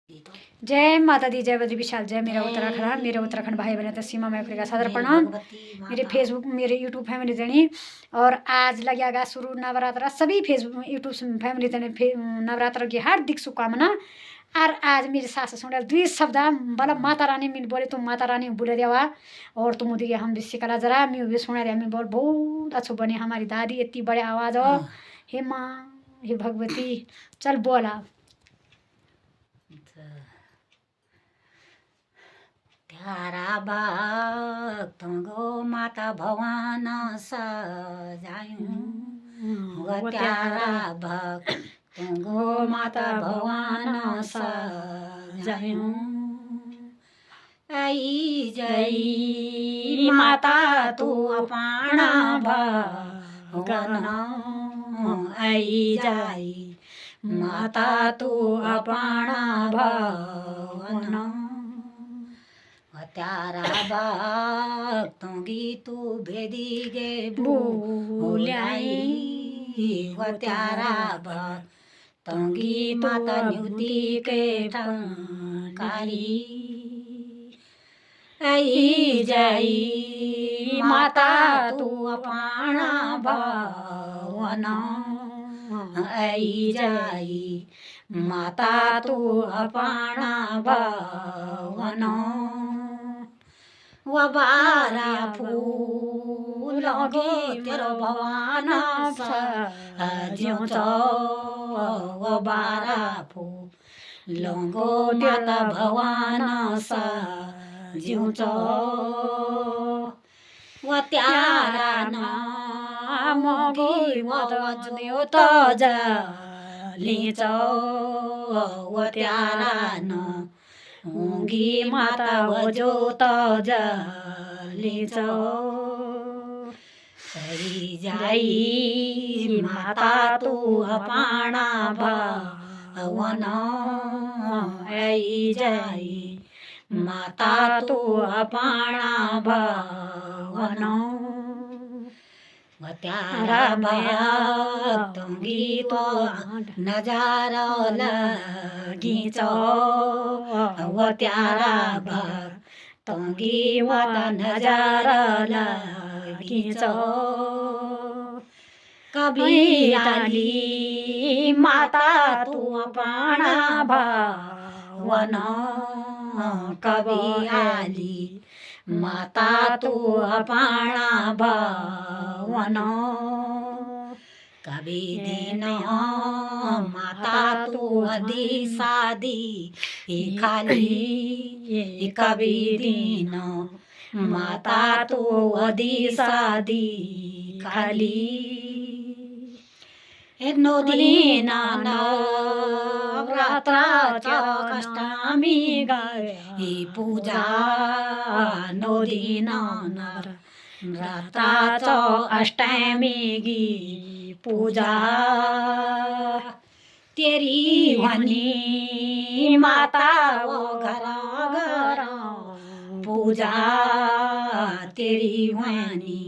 जय माता दी, जय बद्री विशाल, जय मेरा उत्तराखंड। मेरे उत्तराखंड भाई बहन तो सीमा मैफ्री का सादर प्रणाम। मेरे फेसबुक, मेरे यूट्यूब फैमिली जनी। और आज लगेगा शुरू नवरात्र। सभी फेसबुक यूट्यूब फैमिली जने नवरात्र की हार्दिक शुभकामना। और आज मेरी सास सुन दुई शब्द बोला माता रानी मिल बोले तुम माता रानी बोले देवा और तुम दिए हम भी सिकला जरा मैं भी सुना दिया मैं बोल बहुत अच्छो बने हमारी दादी इतनी बड़े आवाज़ हो। हे माँ हे भगवती चल बोला। त्यारा भक्त गो माता भवान सजायूं त्यारा भक्त गो माता भवान सजायूं आई जई माता तू पाणा भगन आई जाई माता तू पाणा भगन त्यारा भक्त गीतू भेदी गे बोलाई त्यारा भक्त गीत माता न्यूती के टंकारी आई जाई माता तू पाणा भवन आई जाई माता तू पाणा भवन वबारा फूल गे तेरो भवान सज्यों तो वबारा फूल गो माता भवान सज्यों तो व त्यारा नाम गे वज्यो तो जली चो व त्यारा न होंगी माता वजो तो जली चो सही जाई माता तू पाणा भवन आई जाई माता तू पाणा भवन त्यारा भक्त गीत नजारा लगीचो व त्यारा भक्त गीत नजारा लगीचो कभी आली माता तू पाणा भवन कभी आली माता तू पाणा भवन कभी दिन माता तू दी शादी खाली कभी दिन माता तू दी शादी खाली नदीना नवरात्राच्या अष्टमी गाई पूजा नदीना नवरात्राच्या अष्टमी गी पूजा तेरी वनी माता वो घरा घरा पूजा तेरी वनी